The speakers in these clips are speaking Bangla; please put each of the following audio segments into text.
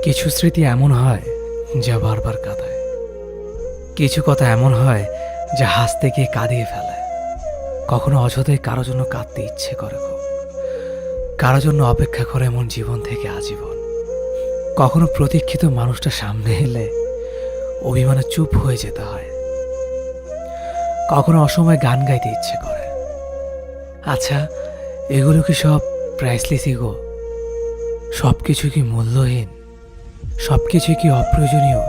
কিছু স্মৃতি এমন হয় যা বারবার কাঁদায়। কিছু কথা এমন হয় যা হাসতে গিয়ে কাঁদিয়ে ফেলে। কখনো অযথাই কারো জন্য কাঁদতে ইচ্ছে করে খুব, কারো জন্য অপেক্ষা করে এমন জীবন থেকে আজীবন। কখনো প্রতীক্ষিত মানুষটা সামনে এলে অভিমানে চুপ হয়ে যেতে হয়। কখনো অসময়ে গান গাইতে ইচ্ছে করে। আচ্ছা, এগুলো কি সব প্রাইসলেস ইগো? সব কিছু কি মূল্যহীন? সব কিছুই কি অপ্রয়োজনীয়?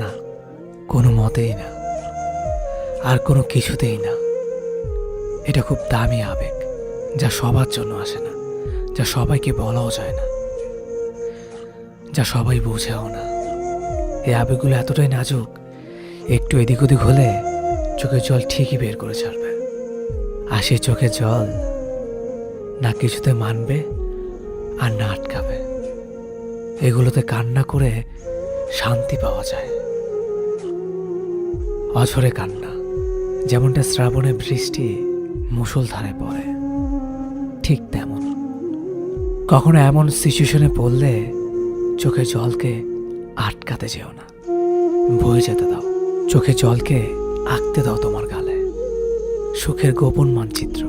না, কোনো মতেই না, আর কোনো কিছুতেই না। এটা খুব দামি আবেগ, যা সবার জন্য আসে না, যা সবাইকে বলাও যায় না, যা সবাই বোঝেও না। এই আবেগগুলো এতটাই নাজুক, একটু এদিক ওদিক হলে চোখের জল ঠিকই বের করে ছাড়বে। আর সে চোখের জল না কিছুতে মানবে আর না আটকাবে। এগুলোতে কান্না করে শান্তি পাওয়া যায়। অঝরে কান্না, যেমনটা শ্রাবণে বৃষ্টি মুষলধারে পড়ে, ঠিক তেমন। কখনো এমন সিচুয়েশনে পড়লে চোখের জলকে আটকাতে যেও না, বয়ে যেতে দাও। চোখে জলকে আঁকতে দাও তোমার গালে, সুখের গোপন মানচিত্র।